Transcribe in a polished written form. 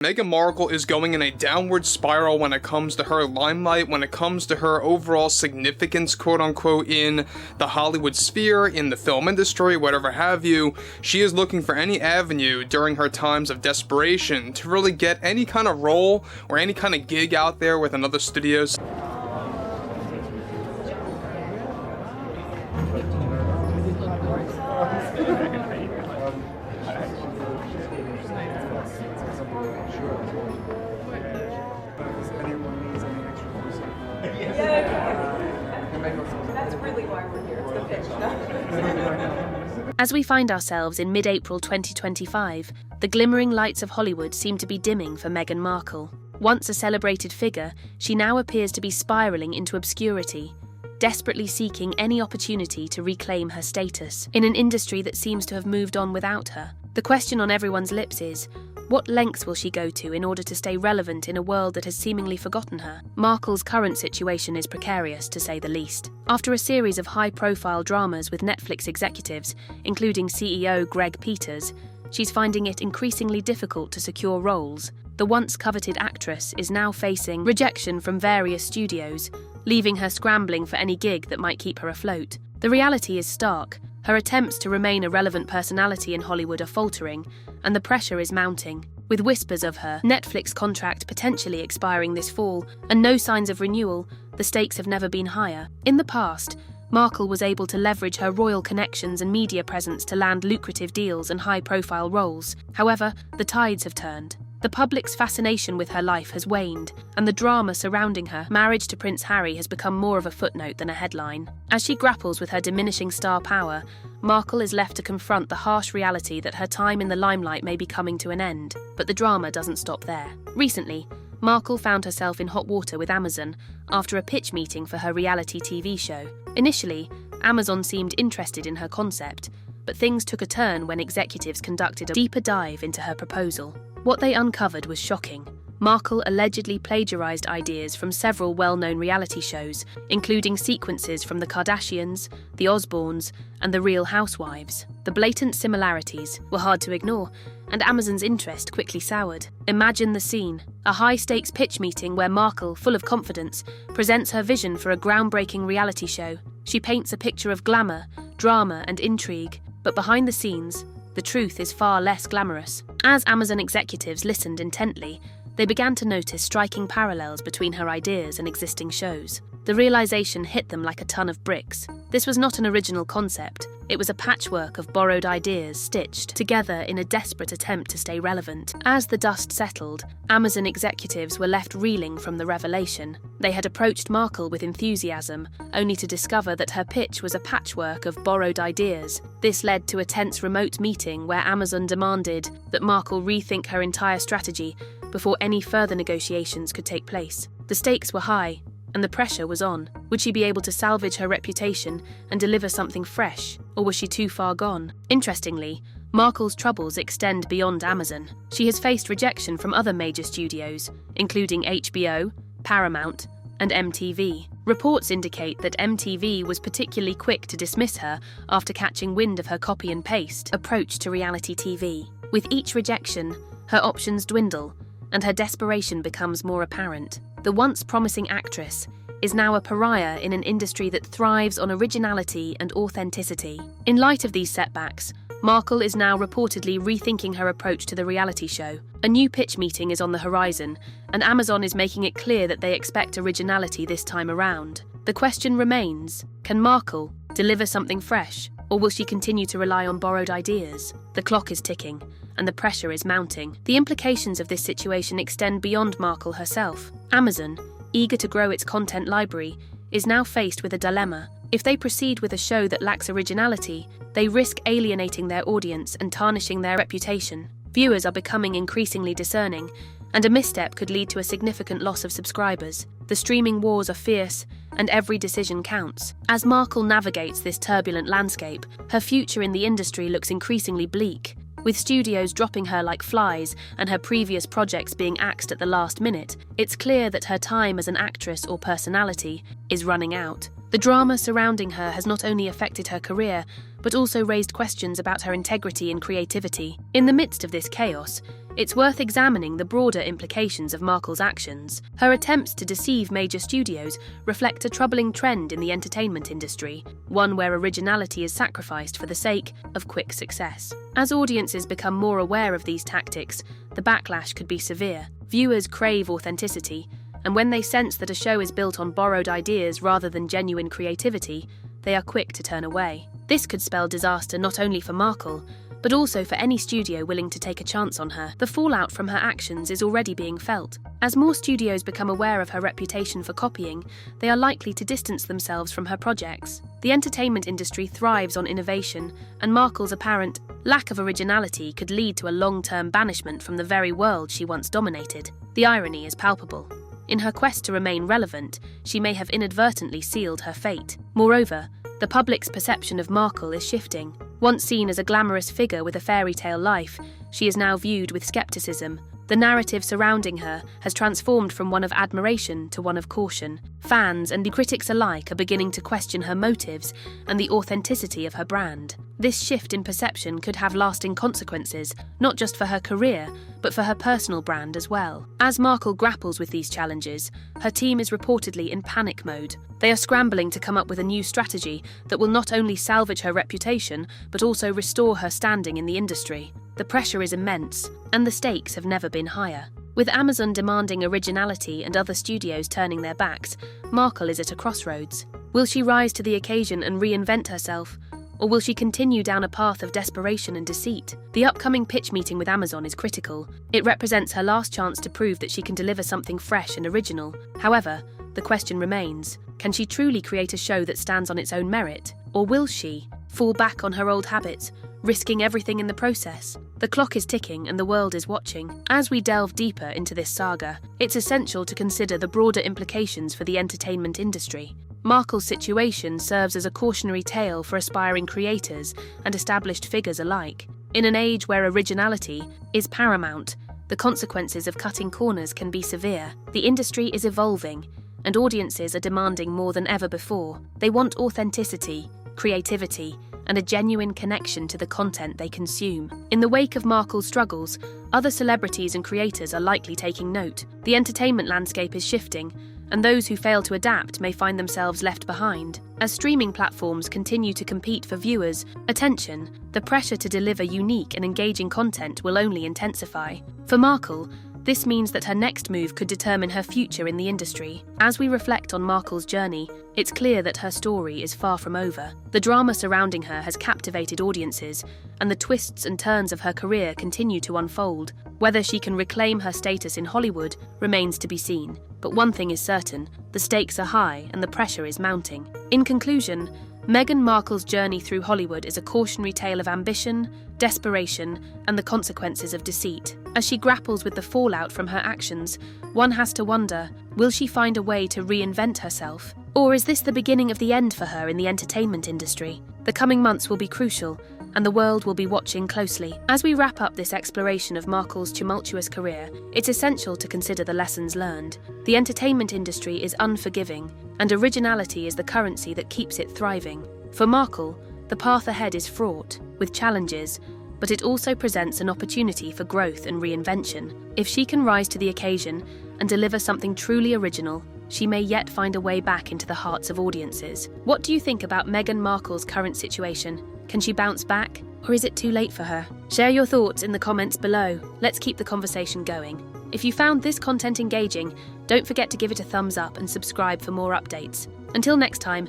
Meghan Markle is going in a downward spiral when it comes to her limelight, when it comes to her overall significance, quote-unquote, in the Hollywood sphere, in the film industry, whatever have you. She is looking for any avenue during her times of desperation to really get any kind of role or any kind of gig out there with another studio. That's really why we're here. It's the pitch. As we find ourselves in mid-April 2025, the glimmering lights of Hollywood seem to be dimming for Meghan Markle. Once a celebrated figure, she now appears to be spiraling into obscurity, desperately seeking any opportunity to reclaim her status in an industry that seems to have moved on without her. The question on everyone's lips is, what lengths will she go to in order to stay relevant in a world that has seemingly forgotten her? Markle's current situation is precarious, to say the least. After a series of high-profile dramas with Netflix executives, including CEO Greg Peters, she's finding it increasingly difficult to secure roles. The once coveted actress is now facing rejection from various studios, leaving her scrambling for any gig that might keep her afloat. The reality is stark. Her attempts to remain a relevant personality in Hollywood are faltering, and the pressure is mounting. With whispers of her Netflix contract potentially expiring this fall and no signs of renewal, the stakes have never been higher. In the past, Markle was able to leverage her royal connections and media presence to land lucrative deals and high-profile roles. However, the tides have turned. The public's fascination with her life has waned, and the drama surrounding her marriage to Prince Harry has become more of a footnote than a headline. As she grapples with her diminishing star power, Markle is left to confront the harsh reality that her time in the limelight may be coming to an end. But the drama doesn't stop there. Recently, Markle found herself in hot water with Amazon after a pitch meeting for her reality TV show. Initially, Amazon seemed interested in her concept, but things took a turn when executives conducted a deeper dive into her proposal. What they uncovered was shocking. Markle allegedly plagiarized ideas from several well-known reality shows, including sequences from the Kardashians, the Osbournes, and the Real Housewives. The blatant similarities were hard to ignore, and Amazon's interest quickly soured. Imagine the scene: a high-stakes pitch meeting where Markle, full of confidence, presents her vision for a groundbreaking reality show. She paints a picture of glamour, drama, and intrigue, but behind the scenes, the truth is far less glamorous. As Amazon executives listened intently, they began to notice striking parallels between her ideas and existing shows. The realization hit them like a ton of bricks. This was not an original concept. It was a patchwork of borrowed ideas stitched together in a desperate attempt to stay relevant. As the dust settled, Amazon executives were left reeling from the revelation. They had approached Markle with enthusiasm, only to discover that her pitch was a patchwork of borrowed ideas. This led to a tense remote meeting where Amazon demanded that Markle rethink her entire strategy before any further negotiations could take place. The stakes were high, and the pressure was on. Would she be able to salvage her reputation and deliver something fresh, or was she too far gone? Interestingly, Markle's troubles extend beyond Amazon. She has faced rejection from other major studios, including HBO, Paramount, and MTV. Reports indicate that MTV was particularly quick to dismiss her after catching wind of her copy and paste approach to reality TV. With each rejection, her options dwindle, and her desperation becomes more apparent. The once promising actress is now a pariah in an industry that thrives on originality and authenticity. In light of these setbacks, Markle is now reportedly rethinking her approach to the reality show. A new pitch meeting is on the horizon, and Amazon is making it clear that they expect originality this time around. The question remains, can Markle deliver something fresh, or will she continue to rely on borrowed ideas? The clock is ticking, and the pressure is mounting. The implications of this situation extend beyond Markle herself. Amazon, eager to grow its content library, is now faced with a dilemma. If they proceed with a show that lacks originality, they risk alienating their audience and tarnishing their reputation. Viewers are becoming increasingly discerning, and a misstep could lead to a significant loss of subscribers. The streaming wars are fierce, and every decision counts. As Markle navigates this turbulent landscape, her future in the industry looks increasingly bleak. With studios dropping her like flies and her previous projects being axed at the last minute, it's clear that her time as an actress or personality is running out. The drama surrounding her has not only affected her career, but also raised questions about her integrity and creativity. In the midst of this chaos, it's worth examining the broader implications of Markle's actions. Her attempts to deceive major studios reflect a troubling trend in the entertainment industry, one where originality is sacrificed for the sake of quick success. As audiences become more aware of these tactics, the backlash could be severe. Viewers crave authenticity, and when they sense that a show is built on borrowed ideas rather than genuine creativity, they are quick to turn away. This could spell disaster not only for Markle, but also for any studio willing to take a chance on her. The fallout from her actions is already being felt. As more studios become aware of her reputation for copying, they are likely to distance themselves from her projects. The entertainment industry thrives on innovation, and Markle's apparent lack of originality could lead to a long-term banishment from the very world she once dominated. The irony is palpable. In her quest to remain relevant, she may have inadvertently sealed her fate. Moreover, the public's perception of Markle is shifting. Once seen as a glamorous figure with a fairy tale life, she is now viewed with skepticism. The narrative surrounding her has transformed from one of admiration to one of caution. Fans and the critics alike are beginning to question her motives and the authenticity of her brand. This shift in perception could have lasting consequences, not just for her career, but for her personal brand as well. As Markle grapples with these challenges, her team is reportedly in panic mode. They are scrambling to come up with a new strategy that will not only salvage her reputation, but also restore her standing in the industry. The pressure is immense, and the stakes have never been higher. With Amazon demanding originality and other studios turning their backs, Markle is at a crossroads. Will she rise to the occasion and reinvent herself, or will she continue down a path of desperation and deceit? The upcoming pitch meeting with Amazon is critical. It represents her last chance to prove that she can deliver something fresh and original. However, the question remains, can she truly create a show that stands on its own merit? Or will she fall back on her old habits, risking everything in the process? The clock is ticking and the world is watching. As we delve deeper into this saga, it's essential to consider the broader implications for the entertainment industry. Markle's situation serves as a cautionary tale for aspiring creators and established figures alike. In an age where originality is paramount, the consequences of cutting corners can be severe. The industry is evolving, and audiences are demanding more than ever before. They want authenticity, creativity, and a genuine connection to the content they consume. In the wake of Markle's struggles, other celebrities and creators are likely taking note. The entertainment landscape is shifting, and those who fail to adapt may find themselves left behind. As streaming platforms continue to compete for viewers' attention, the pressure to deliver unique and engaging content will only intensify. For Markle, this means that her next move could determine her future in the industry. As we reflect on Markle's journey, it's clear that her story is far from over. The drama surrounding her has captivated audiences, and the twists and turns of her career continue to unfold. Whether she can reclaim her status in Hollywood remains to be seen. But one thing is certain, the stakes are high and the pressure is mounting. In conclusion, Meghan Markle's journey through Hollywood is a cautionary tale of ambition, desperation, and the consequences of deceit. As she grapples with the fallout from her actions, one has to wonder, will she find a way to reinvent herself? Or is this the beginning of the end for her in the entertainment industry? The coming months will be crucial, and the world will be watching closely. As we wrap up this exploration of Markle's tumultuous career, it's essential to consider the lessons learned. The entertainment industry is unforgiving, and originality is the currency that keeps it thriving. For Markle, the path ahead is fraught with challenges, but it also presents an opportunity for growth and reinvention. If she can rise to the occasion and deliver something truly original, she may yet find a way back into the hearts of audiences. What do you think about Meghan Markle's current situation? Can she bounce back, or is it too late for her? Share your thoughts in the comments below. Let's keep the conversation going. If you found this content engaging, don't forget to give it a thumbs up and subscribe for more updates. Until next time,